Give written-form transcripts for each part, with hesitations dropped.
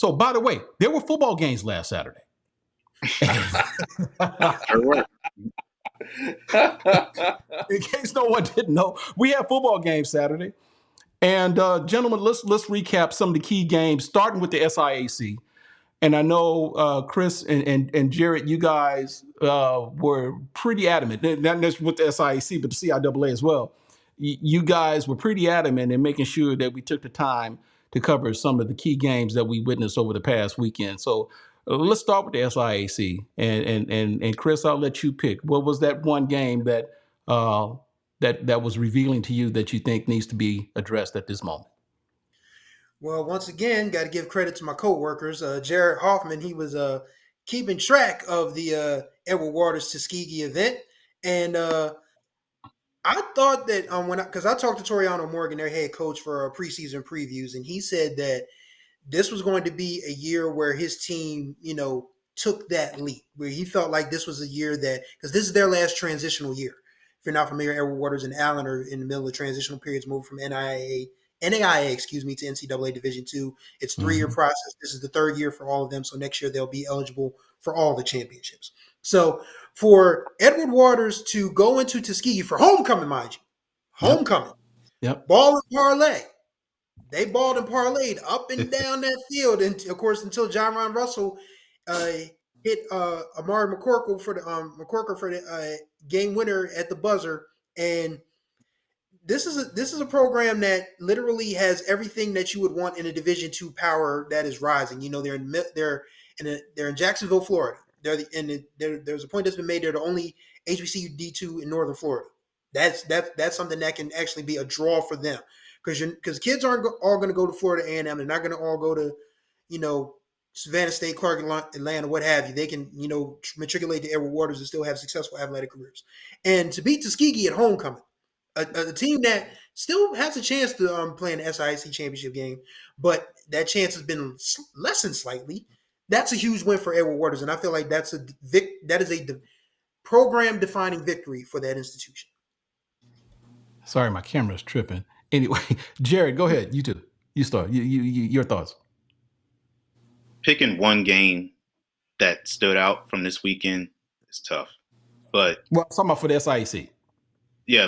So, by the way, there were football games last Saturday. In case no one didn't know, we had football games Saturday. And gentlemen, let's recap some of the key games, starting with the SIAC. And I know Chris and Jarrett, you guys were pretty adamant, not just with the SIAC, but the CIAA as well. You guys were pretty adamant in making sure that we took the time to cover some of the key games that we witnessed over the past weekend. So let's start with the SIAC. And Chris, I'll let you pick. What was that one game that that was revealing to you that you think needs to be addressed at this moment? Well, once again, got to give credit to my coworkers. Jarrett Hoffman, he was keeping track of the Edward Waters Tuskegee event, and I thought that because I talked to Toriano Morgan, their head coach, for preseason previews, and he said that this was going to be a year where his team, took that leap, where he felt like this was a year that, because this is their last transitional year. If you're not familiar, Edward Waters and Allen are in the middle of transitional periods, moved from NAIA, to NCAA Division II. It's a 3-year process. This is the 3rd year for all of them. So next year they'll be eligible for all the championships. So for Edward Waters to go into Tuskegee for homecoming, mind you, homecoming, ball and parlay. They balled and parlayed up and down that field, and of course, until John Ron Russell hit Amari McCorkle for the game winner at the buzzer. And this is a program that literally has everything that you would want in a Division II power that is rising. They're in Jacksonville, Florida. There's a point that's been made. They're the only HBCU D2 in Northern Florida. That's something that can actually be a draw for them. Because kids aren't all going to go to Florida A&M. They're not going to all go to, Savannah State, Clark, Atlanta, what have you. They can, matriculate to Edward Waters and still have successful athletic careers. And to beat Tuskegee at homecoming, a team that still has a chance to play in the SIAC championship game, but that chance has been lessened slightly. That's a huge win for Edward Waters, and I feel like that is a program-defining victory for that institution. Sorry, my camera's tripping. Anyway, Jared, go ahead. You too. You start. Your thoughts. Picking one game that stood out from this weekend is tough. But I'm talking about for the SIAC. Yeah,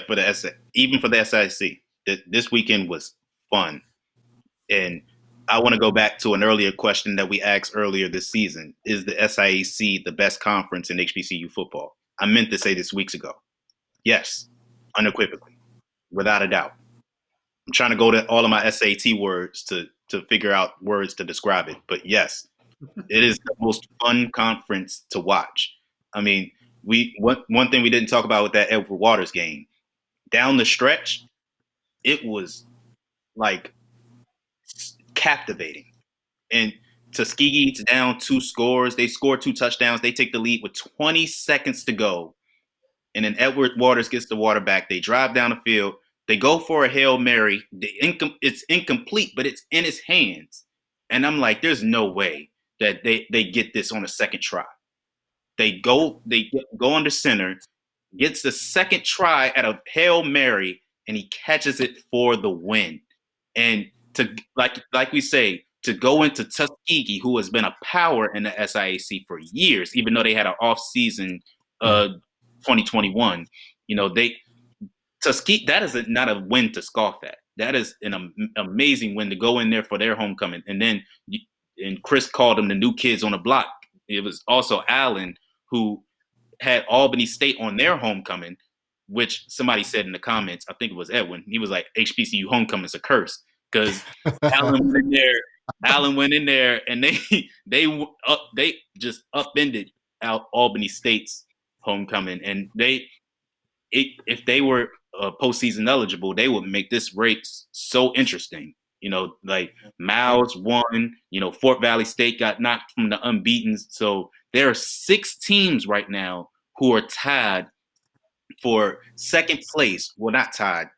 even for the SIAC, this weekend was fun. And I want to go back to an earlier question that we asked earlier this season. Is the SIAC the best conference in HBCU football? I meant to say this weeks ago. Yes, unequivocally, without a doubt. I'm trying to go to all of my SAT words to figure out words to describe it. But yes, it is the most fun conference to watch. I mean, one thing we didn't talk about with that Edward Waters game, down the stretch, it was like captivating. And Tuskegee's down 2 scores. They scored 2 touchdowns. They take the lead with 20 seconds to go. And then Edward Waters gets the water back. They drive down the field. They go for a Hail Mary. It's incomplete, but it's in his hands. And I'm like, there's no way that they get this on a second try. They go under center, gets the second try at a Hail Mary, and he catches it for the win. And to like we say, to go into Tuskegee, who has been a power in the SIAC for years, even though they had an off season 2021, Tuskegee, that is not a win to scoff at. That is an amazing win to go in there for their homecoming. And Chris called them the new kids on the block. It was also Allen who had Albany State on their homecoming, which somebody said in the comments, I think it was Edwin, he was like, HBCU homecoming's a curse. Because Allen went in there and they just upended out Albany State's homecoming. And if they were postseason eligible, they would make this race so interesting. Like Miles won, Fort Valley State got knocked from the unbeatens. So there are 6 teams right now who are tied for second place. Well, not tied.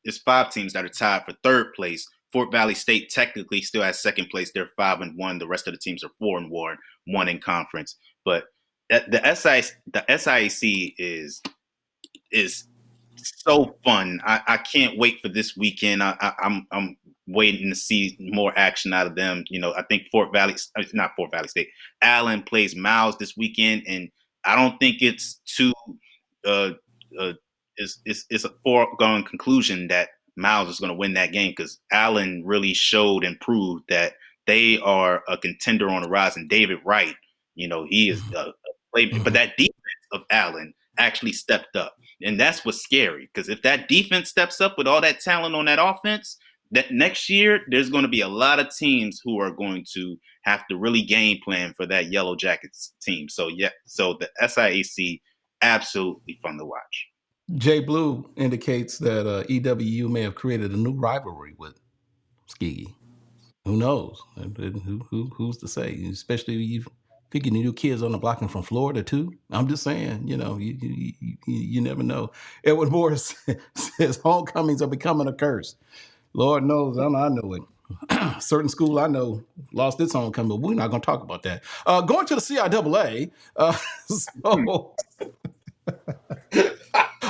It's 5 teams that are tied for third place. Fort Valley State technically still has second place. They're 5-1. The rest of the teams are 4-1, 1 in conference. But the SIAC is so fun. I can't wait for this weekend. I'm waiting to see more action out of them. I think not Fort Valley State, Allen plays Miles this weekend, and I don't think it's too it's a foregone conclusion that Miles is going to win that game, because Allen really showed and proved that they are a contender on the rise. And David Wright, he is a playmaker. But that defense of Allen actually stepped up. And that's what's scary, because if that defense steps up with all that talent on that offense, that next year there's going to be a lot of teams who are going to have to really game plan for that Yellow Jackets team. So the SIAC, absolutely fun to watch. Jay Blue indicates that EWU may have created a new rivalry with Tuskegee. Who knows? Who's to say? Especially you figure new kids on the block and from Florida too. I'm just saying, you never know. Edward Morris says homecomings are becoming a curse. Lord knows, I know it. Certain school I know lost its homecoming, but we're not going to talk about that. Going to the CIAA, so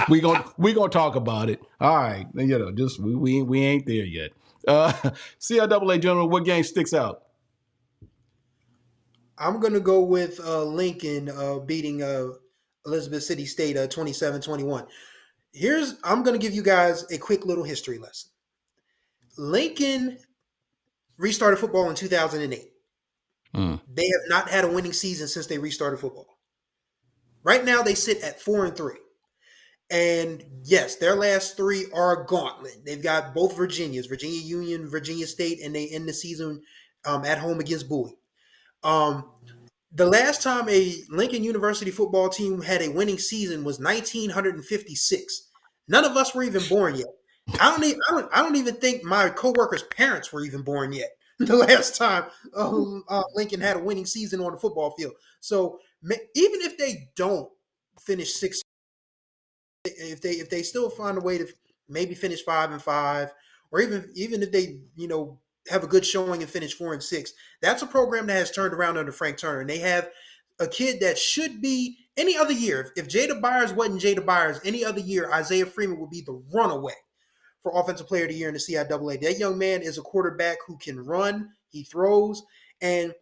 we gonna talk about it. All right, just we ain't there yet. CIAA gentlemen, what game sticks out? I'm gonna go with Lincoln beating Elizabeth City State 27-21. I'm gonna give you guys a quick little history lesson. Lincoln restarted football in 2008. They have not had a winning season since they restarted football. Right now, they sit at 4-3. And yes, their last three are gauntlet. They've got both Virginias, Virginia Union, Virginia State, and they end the season at home against Bowie. The last time a Lincoln University football team had a winning season was 1956. None of us were even born yet. I don't even think my coworkers' parents were even born yet. The last time Lincoln had a winning season on the football field. So even if they don't finish 6, if they still find a way to maybe finish 5-5, or even if they have a good showing and finish 4-6, that's a program that has turned around under Frank Turner. And they have a kid that should be any other year. If Jada Byers wasn't Jada Byers, any other year, Isaiah Freeman would be the runaway for Offensive Player of the Year in the CIAA. That young man is a quarterback who can run, he throws, and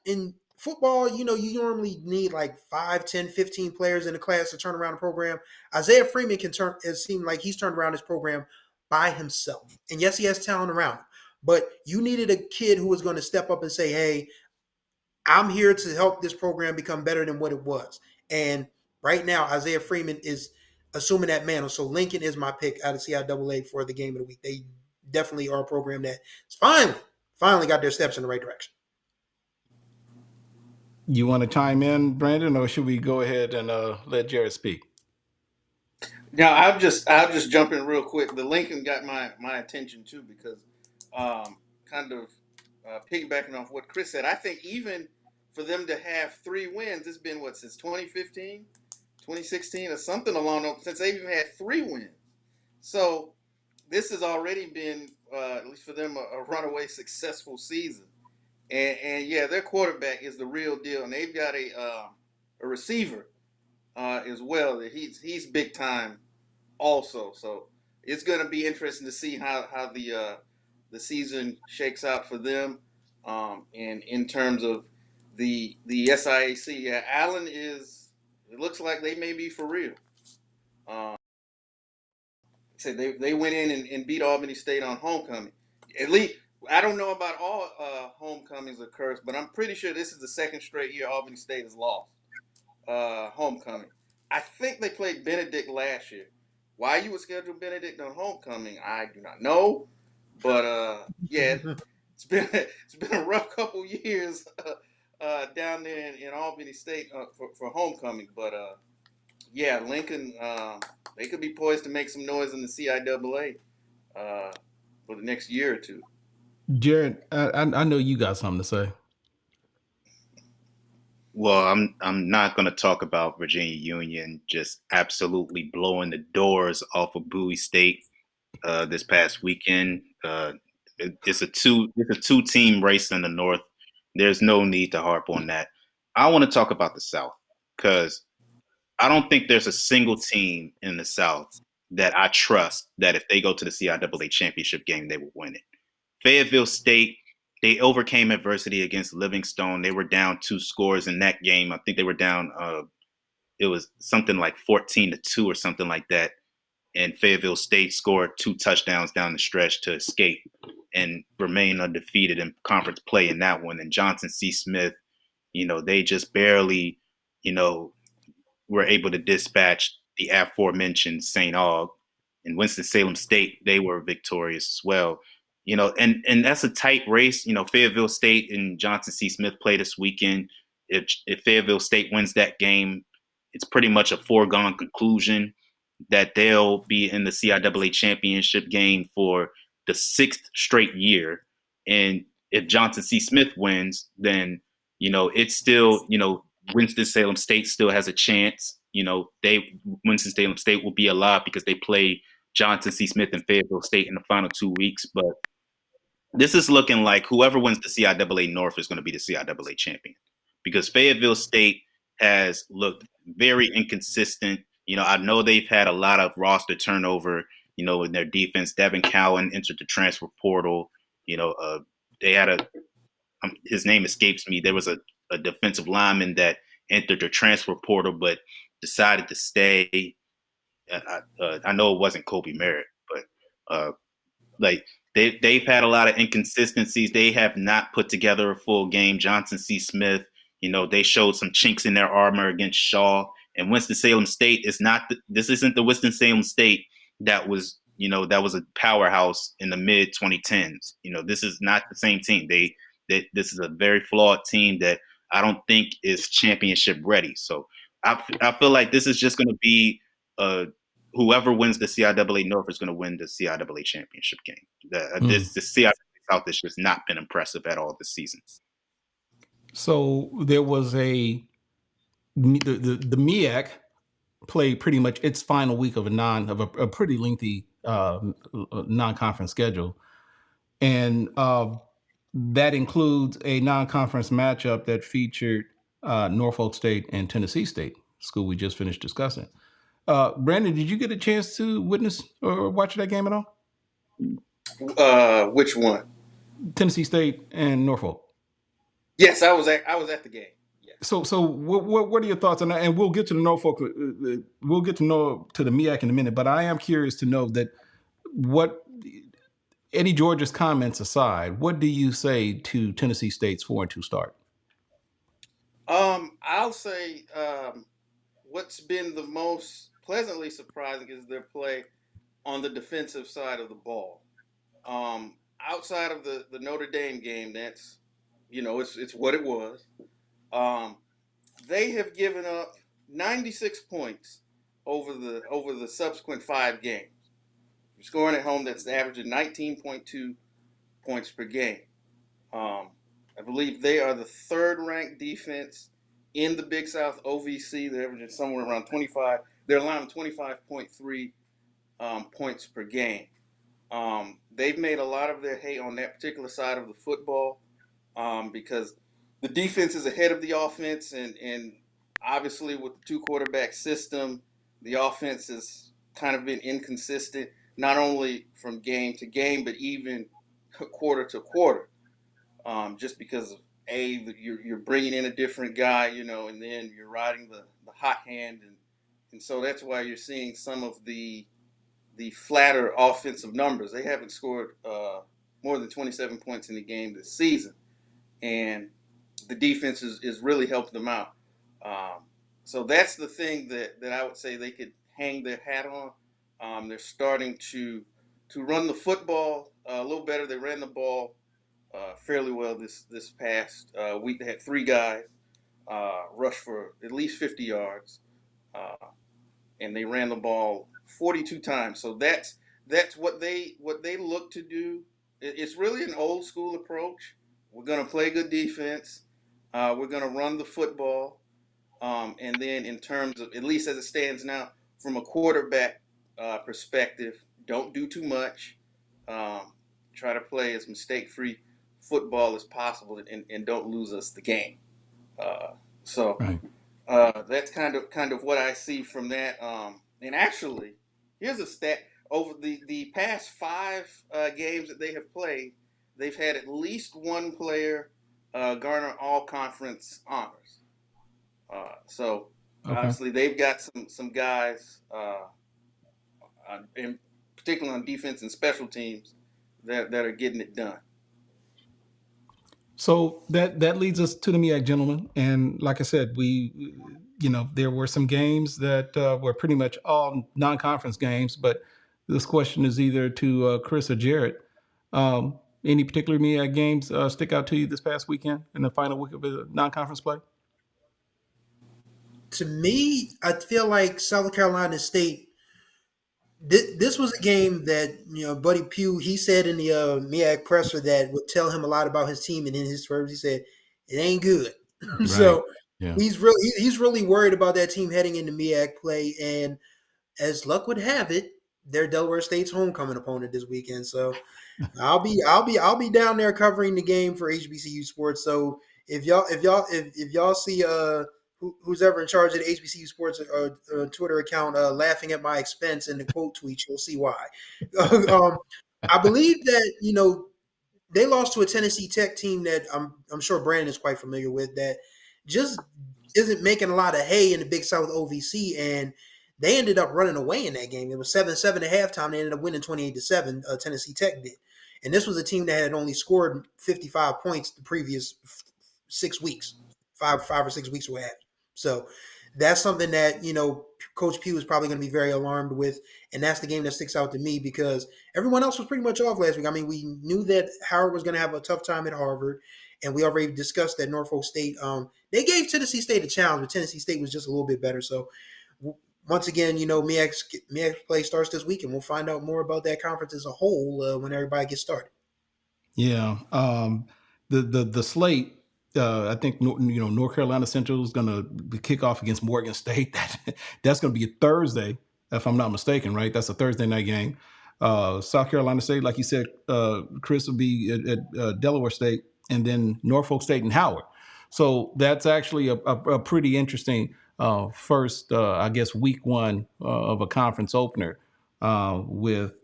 in football, you normally need like 5, 10, 15 players in a class to turn around a program. Isaiah Freeman it seemed like he's turned around his program by himself. And yes, he has talent around him, but you needed a kid who was going to step up and say, hey, I'm here to help this program become better than what it was. And right now, Isaiah Freeman is assuming that mantle. So Lincoln is my pick out of CIAA for the game of the week. They definitely are a program that finally got their steps in the right direction. You want to chime in, Brandon, or should we go ahead and let Jarrett speak? No, I'll just jump in real quick. The Lincoln got my attention too, because kind of piggybacking off what Chris said, I think even for them to have 3 wins, it's been since 2015, 2016, or something along those, since they've even had 3 wins. So this has already been at least for them a runaway successful season. And yeah, their quarterback is the real deal, and they've got a receiver as well. He's big time also. So it's going to be interesting to see how the season shakes out for them. And in terms of the SIAC, yeah, Allen it looks like they may be for real. So they went in and beat Albany State on homecoming. At least I don't know about all homecomings or curse, but I'm pretty sure this is the second straight year Albany State has lost homecoming. I think they played Benedict last year. Why you would schedule Benedict on homecoming, I do not know. But yeah, it's been a rough couple years down there in Albany State for homecoming. But yeah, Lincoln, they could be poised to make some noise in the CIAA for the next year or two. Jarrett, I know you got something to say. Well, I'm not going to talk about Virginia Union just absolutely blowing the doors off of Bowie State this past weekend. It's a two-team race in the North. There's no need to harp on that. I want to talk about the South, because I don't think there's a single team in the South that I trust that if they go to the CIAA championship game, they will win it. Fayetteville State, they overcame adversity against Livingstone. They were down 2 scores in that game. I think they were down. It was something like 14-2 or something like that. And Fayetteville State scored 2 touchdowns down the stretch to escape and remain undefeated in conference play in that one. And Johnson C. Smith, they just barely, were able to dispatch the aforementioned St. Aug. And Winston-Salem State, they were victorious as well. And that's a tight race. Fayetteville State and Johnson C. Smith play this weekend. If Fayetteville State wins that game, it's pretty much a foregone conclusion that they'll be in the CIAA championship game for the 6th straight year. And if Johnson C. Smith wins, then, it's still, Winston-Salem State still has a chance. Winston-Salem State will be alive because they play Johnson C. Smith and Fayetteville State in the final 2 weeks. But this is looking like whoever wins the CIAA North is going to be the CIAA champion, because Fayetteville State has looked very inconsistent. I know they've had a lot of roster turnover, in their defense. Devin Cowan entered the transfer portal. They had his name escapes me. There was a defensive lineman that entered the transfer portal but decided to stay. I know it wasn't Kobe Merritt, but they've had a lot of inconsistencies. They have not put together a full game. Johnson C. Smith, they showed some chinks in their armor against Shaw. And Winston-Salem State is not. This isn't the Winston-Salem State that was a powerhouse in the mid 2010s. This is not the same team. This is a very flawed team that I don't think is championship ready. So I feel like this is just going to be whoever wins the CIAA North is going to win the CIAA championship game. The CIAA South has just not been impressive at all this season. So there was the MEAC played pretty much its final week of a pretty lengthy non-conference schedule, and that includes a non-conference matchup that featured Norfolk State and Tennessee State, school we just finished discussing. Brandon, did you get a chance to witness or watch that game at all? Which one? Tennessee State and Norfolk. Yes, I was at the game. Yeah. So what are your thoughts on that? And we'll get to the Norfolk. We'll get to the MEAC in a minute. But I am curious to know that what Eddie George's comments aside, what do you say to Tennessee State's 4-2 start? I'll say what's been the most pleasantly surprising is their play on the defensive side of the ball. Outside of the Notre Dame game, that's it's what it was. They have given up 96 points over the subsequent 5 games. You're scoring at home, that's averaging 19.2 points per game. I believe they are the 3rd ranked defense in the Big South OVC. They're averaging somewhere around 25. They're allowing 25.3 points per game. They've made a lot of their hay on that particular side of the football because the defense is ahead of the offense, and obviously with the 2 quarterback system, the offense has kind of been inconsistent, not only from game to game, but even quarter to quarter, just because of you're bringing in a different guy, and then you're riding the hot hand, and so that's why you're seeing some of the flatter offensive numbers. They haven't scored more than 27 points in the game this season, and the defense is really helping them out. So that's the thing that I would say they could hang their hat on. They're starting to run the football a little better. They ran the ball fairly well this past week. They had 3 guys rush for at least 50 yards, and they ran the ball 42 times. So that's what they look to do. It's really an old school approach. We're going to play good defense. We're going to run the football. And then in terms of, at least as it stands now, from a quarterback perspective, don't do too much. Try to play as mistake-free football as possible, and don't lose us the game. Right. That's kind of what I see from that. And actually, here's a stat. Over the past 5 games that they have played, they've had at least one player garner all conference honors. So Okay. obviously they've got some guys, in particularly on defense and special teams, that are getting it done. So that leads us to the MEAC, gentlemen. And like I said, there were some games that were pretty much all non-conference games. But this question is either to Chris or Jarrett. Any particular MEAC games stick out to you this past weekend in the final week of the non-conference play? To me, I feel like South Carolina State. This was a game that Buddy Pugh, he said in the MEAC presser that would tell him a lot about his team, and in his words, he said it ain't good. Right. So Yeah. he's really worried about that team heading into MEAC play, and as luck would have it, they're Delaware State's homecoming opponent this weekend. So I'll be down there covering the game for HBCU Sports. So if y'all see who's ever in charge of the HBCU Sports Twitter account laughing at my expense in the quote tweet, you'll see why. I believe that they lost to a Tennessee Tech team that I'm sure Brandon is quite familiar with, that just isn't making a lot of hay in the Big South OVC, and they ended up running away in that game. It was 7-7 at halftime. They ended up winning 28-7. Tennessee Tech did, and this was a team that had only scored 55 points the previous 6 weeks, five or 6 weeks away. So that's something that Coach Pugh is probably going to be very alarmed with, and that's the game that sticks out to me because everyone else was pretty much off last week. I mean, we knew that Howard was going to have a tough time at Harvard, and we already discussed that Norfolk State. They gave Tennessee State a challenge, but Tennessee State was just a little bit better. So once again, MEAC play starts this week, and we'll find out more about that conference as a whole when everybody gets started. Yeah. The slate. I think North Carolina Central is going to kick off against Morgan State. That's going to be a Thursday, if I'm not mistaken, right? That's a Thursday night game. South Carolina State, like you said, Chris, will be at Delaware State, and then Norfolk State and Howard. So that's actually a pretty interesting first, I guess, week one of a conference opener with.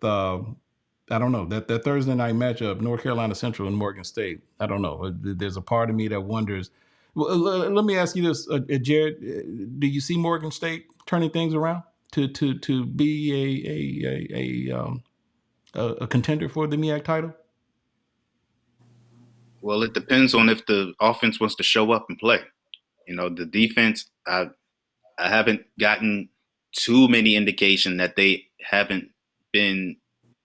I don't know, that Thursday night matchup, North Carolina Central and Morgan State. I don't know. There's a part of me that wonders. Well, let me ask you this, Jarrett. Do you see Morgan State turning things around to be a contender for the MEAC title? Well, it depends on if the offense wants to show up and play. The defense, I haven't gotten too many indication that they haven't been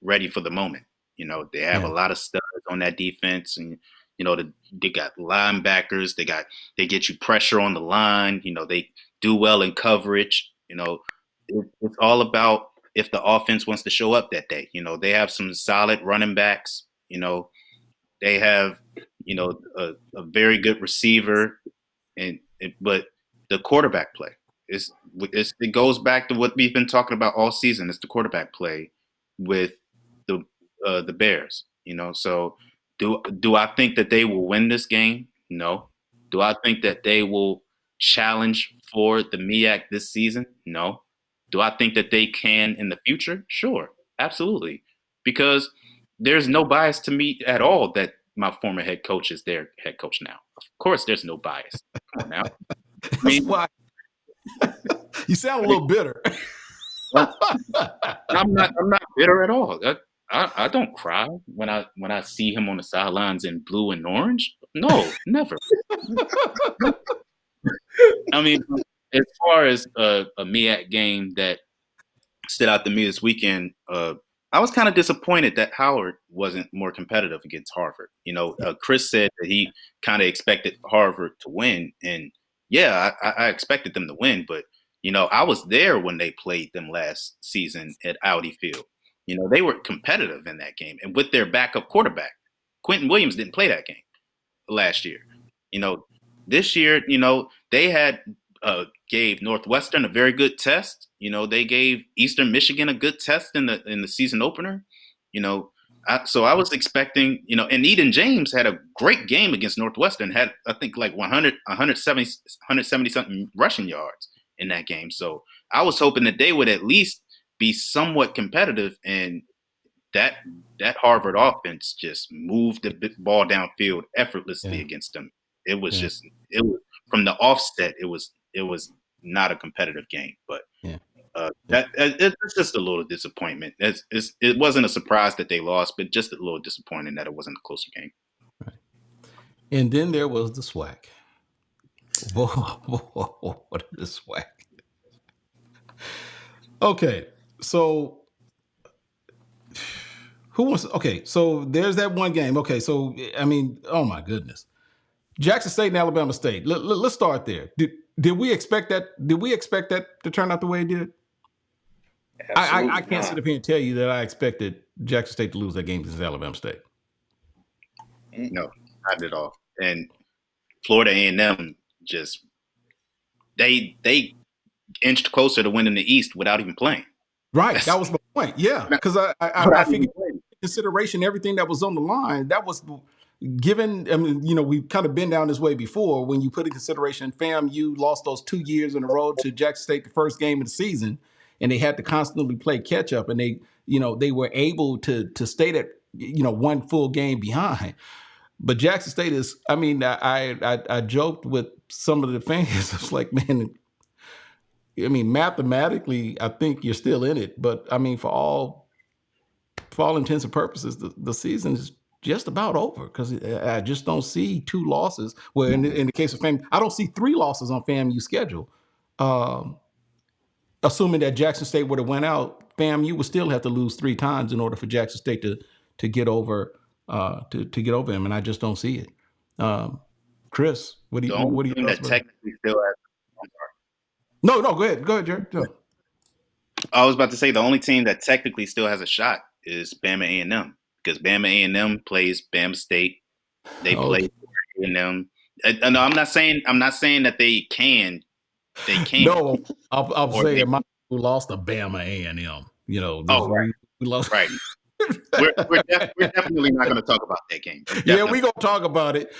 ready for the moment. They have a lot of studs on that defense, and they got linebackers. They get you pressure on the line. They do well in coverage. It's all about if the offense wants to show up that day. They have some solid running backs. They have a very good receiver, but the quarterback play it goes back to what we've been talking about all season. It's the quarterback play with the Bears. So do I think that they will win this game? No. Do I think that they will challenge for the MEAC this season? No. Do I think that they can in the future? Sure, absolutely. Because there's no bias to me at all that my former head coach is their head coach now. Of course, there's no bias. Come on now. That's why you sound a little bitter. I'm not bitter at all. I don't cry when I see him on the sidelines in blue and orange. No, never. I mean, as far as a MEAC game that stood out to me this weekend, I was kind of disappointed that Howard wasn't more competitive against Harvard. Chris said that he kind of expected Harvard to win, and yeah, I expected them to win, but I was there when they played them last season at Audi Field. They were competitive in that game, and with their backup quarterback, Quentin Williams didn't play that game last year. This year, they had gave Northwestern a very good test. They gave Eastern Michigan a good test in the season opener. So I was expecting, and Eden James had a great game against Northwestern, had I think like 170 something rushing yards in that game. So I was hoping that they would at least be somewhat competitive, and that Harvard offense just moved the ball downfield effortlessly against them. It was just from the offset. It was not a competitive game, but it's just a little disappointment. It wasn't a surprise that they lost, but just a little disappointing that it wasn't a closer game. Right. And then there was the SWAC. What is the SWAC? Okay, so who wants? Okay, so there's that one game. Okay, so I mean, oh my goodness, Jackson State and Alabama State. Let's start there. Did we expect that? Did we expect that to turn out the way it did? I can't sit up here and tell you that I expected Jackson State to lose that game against Alabama State. No, not at all. And Florida A&M just they inched closer to winning the East without even playing. Right, that was my point. Yeah, because I figured consideration everything that was on the line. That was given. I mean, we've kind of been down this way before. When you put in consideration, FAMU lost those 2 years in a row to Jackson State the first game of the season, and they had to constantly play catch up, and they were able to stay that one full game behind. But Jackson State is. I mean, I joked with some of the fans. It's like, man. I mean, mathematically, I think you're still in it, but I mean, for all intents and purposes, the season is just about over because I just don't see 2 losses. Well, in the case of FAMU, I don't see 3 losses on FAMU's schedule. Assuming that Jackson State would have went out, FAMU would still have to lose 3 times in order for Jackson State to get over to get over him, and I just don't see it. Chris, what do you think? That technically still has. No, go ahead, Jared. Go. I was about to say the only team that technically still has a shot is Bama A&M because Bama A&M plays Bama State. They play A&M. No, I'm not saying that they can. They can't. No, I'm saying my who lost to Bama A&M. Right. We lost. Right. we're definitely not going to talk about that game. Yeah, we're going to talk about it.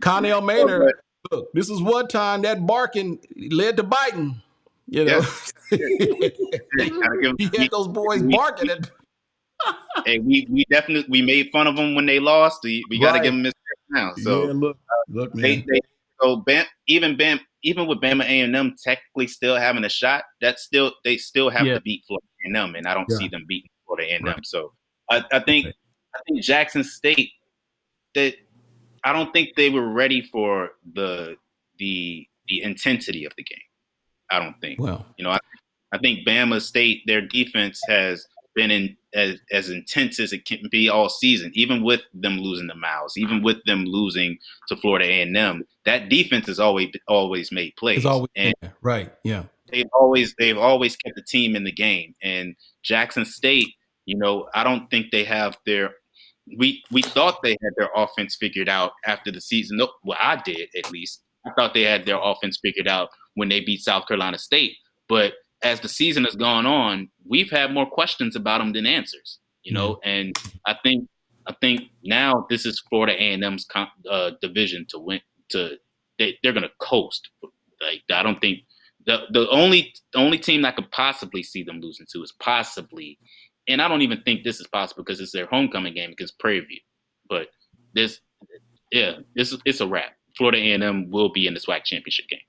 Connell Maynard. Look, this is one time that barking led to biting. He had those boys barking. Hey, we definitely made fun of them when they lost. We got to give them this now. So look, man. Even with Bama A&M technically still having a shot, they still have to beat Florida A&M, and I don't see them beating Florida A&M. Right. So I think Jackson State that. I don't think they were ready for the intensity of the game. I don't think. Well, I think Bama State, their defense has been as intense as it can be all season, even with them losing to Miles, even with them losing to Florida A&M. That defense has always made plays. Right. Yeah. They've always kept the team in the game. And Jackson State, I don't think they have their. We thought they had their offense figured out after the season. No, well, I did at least. I thought they had their offense figured out when they beat South Carolina State. But as the season has gone on, we've had more questions about them than answers. And I think now this is Florida A&M's division to win. They're going to coast. Like I don't think the only team I could possibly see them losing to is possibly. And I don't even think this is possible because it's their homecoming game against Prairie View. But it's a wrap. Florida A&M will be in the SWAC championship game.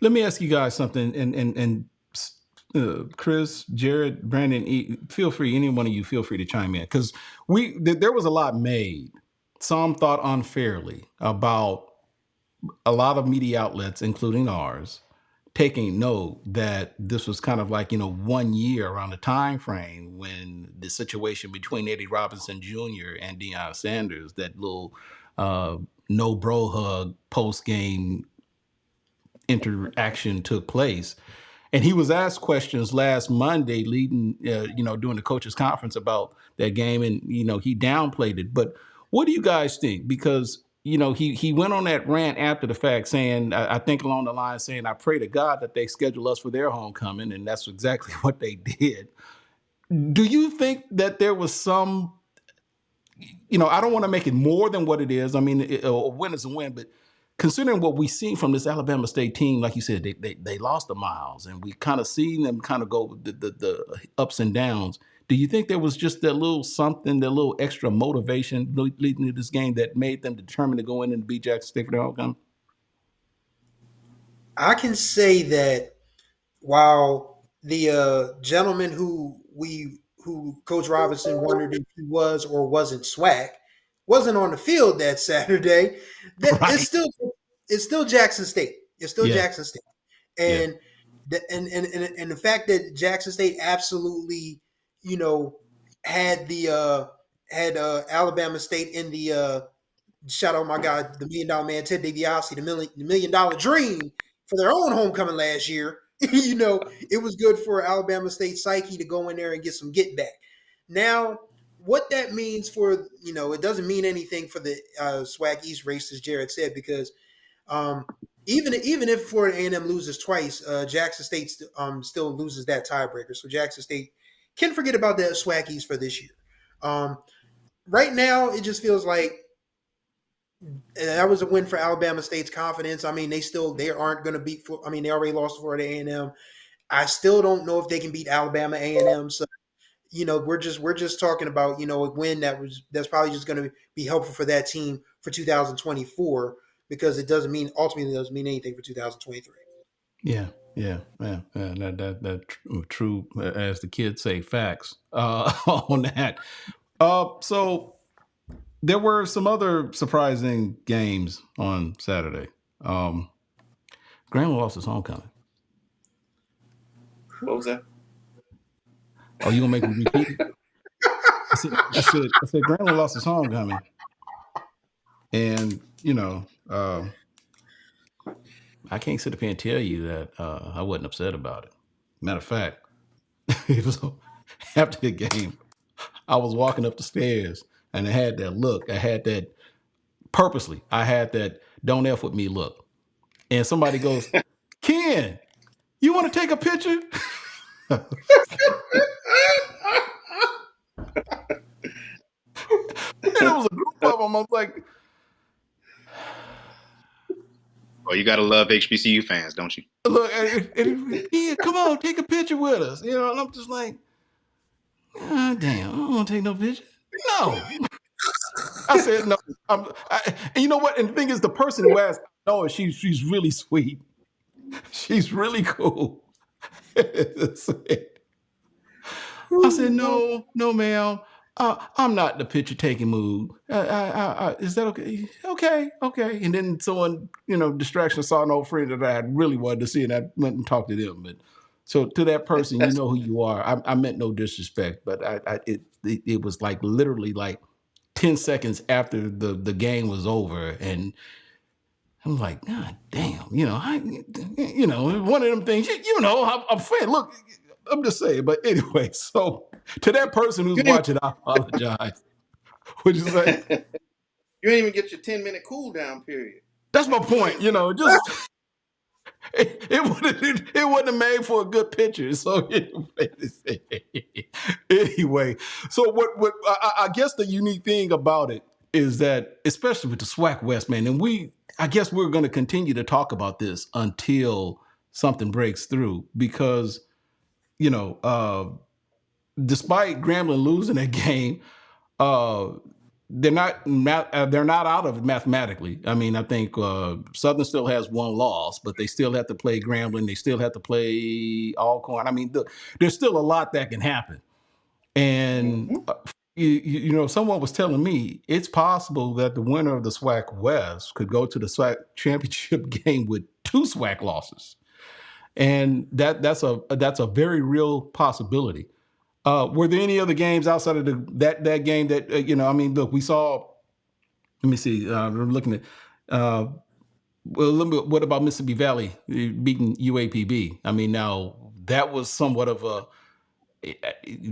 Let me ask you guys something, and Chris, Jared, Brandon, feel free. Any one of you, feel free to chime in because there was a lot made. Some thought unfairly about a lot of media outlets, including ours, taking note that this was kind of like 1 year around the time frame when the situation between Eddie Robinson Jr. and Deion Sanders, that little no bro hug post game interaction took place, and he was asked questions last Monday, leading during the coaches conference about that game, and he downplayed it. But what do you guys think? Because he went on that rant after the fact saying, I think along the line saying, I pray to God that they schedule us for their homecoming. And that's exactly what they did. Do you think that there was some, I don't want to make it more than what it is. I mean, a win is a win, but considering what we've seen from this Alabama State team, like you said, they lost the Miles and we kind of seen them kind of go the ups and downs. Do you think there was just that little something, that little extra motivation leading to this game that made them determined to go in and beat Jackson State for their homecoming? I can say that while the gentleman who Coach Robinson wondered if he was or wasn't SWAC wasn't on the field that Saturday, that Right. it's still Jackson State. It's still Yeah. Jackson State, Yeah. and and the fact that Jackson State absolutely, had Alabama State in the shout out my guy, the $1 Million Man, Ted DiBiase, the $1 Million Dream for their own homecoming last year. It was good for Alabama State psyche to go in there and get some get back. Now, what that means for, it doesn't mean anything for the SWAC East race, as Jarrett said, because even if Florida A&M loses twice, Jackson State still loses that tiebreaker. So Jackson State can forget about that SWAC East for this year. Right now, it just feels like that was a win for Alabama State's confidence. I mean, they aren't going to beat. I mean, they already lost to Florida A&M. I still don't know if they can beat Alabama A&M. So, we're just talking about a win that's probably just going to be helpful for that team for 2024 because it ultimately doesn't mean anything for 2023. Yeah. That true, as the kids say, facts on that. So there were some other surprising games on Saturday. Grambling lost his homecoming. What was that? Oh, you gonna make me repeat it? I said Grambling lost his homecoming, and I can't sit up here and tell you that I wasn't upset about it. Matter of fact, it was after the game. I was walking up the stairs and I had that look. I had that purposely. I had that don't F with me look. And somebody goes, Ken, you want to take a picture? And it was a group of them. I was like, Oh, you gotta love HBCU fans, don't you? look, yeah, come on, take a picture with us. And I'm just like, God damn, I don't want to take no picture. No. I said no. And you know what? And the thing is, the person who asked, no, she's really sweet. She's really cool. I said, no, ma'am. I'm not in the picture taking mood. Is that okay? Okay. And then someone, distraction saw an old friend that I really wanted to see, and I went and talked to them. But so to that person, you know who you are. I meant no disrespect, but it was like literally like 10 seconds after the game was over, and I'm like, God damn, one of them things, I'm fan. Look, I'm just saying. But anyway, so to that person who's watching, I apologize. What'd you say? You didn't even get your 10-minute cool down period. That's my point. Just it wouldn't have made for a good picture. So anyway, so what I guess the unique thing about it is that, especially with the SWAC West, man, and I guess we're going to continue to talk about this until something breaks through, because despite Grambling losing that game, they're not out of it mathematically. I mean, I think Southern still has one loss, but they still have to play Grambling. They still have to play Alcorn. I mean, there's still a lot that can happen. And someone was telling me it's possible that the winner of the SWAC West could go to the SWAC championship game with 2 SWAC losses, and that's a very real possibility. Were there any other games outside of that game that look, we saw? Let me see. We're looking at. What about Mississippi Valley beating UAPB? I mean, now that was somewhat of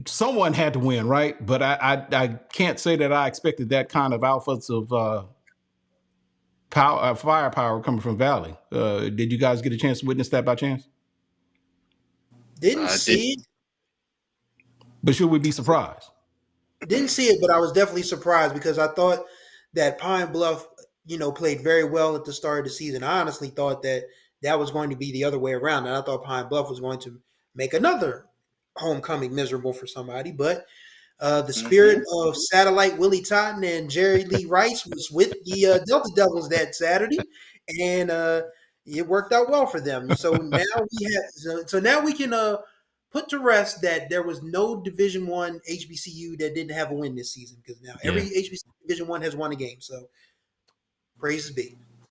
someone had to win, right? But I can't say that I expected that kind of offensive firepower coming from Valley. Did you guys get a chance to witness that by chance? Didn't see it. But should we be surprised? Didn't see it, but I was definitely surprised because I thought that Pine Bluff, played very well at the start of the season. I honestly thought that was going to be the other way around, and I thought Pine Bluff was going to make another homecoming miserable for somebody, but the spirit of Satellite Willie Totten and Jerry Lee Rice was with the Delta Devils that Saturday, and it worked out well for them. So now we can put to rest that there was no Division I HBCU that didn't have a win this season, because now every HBCU Division I has won a game. So praises be.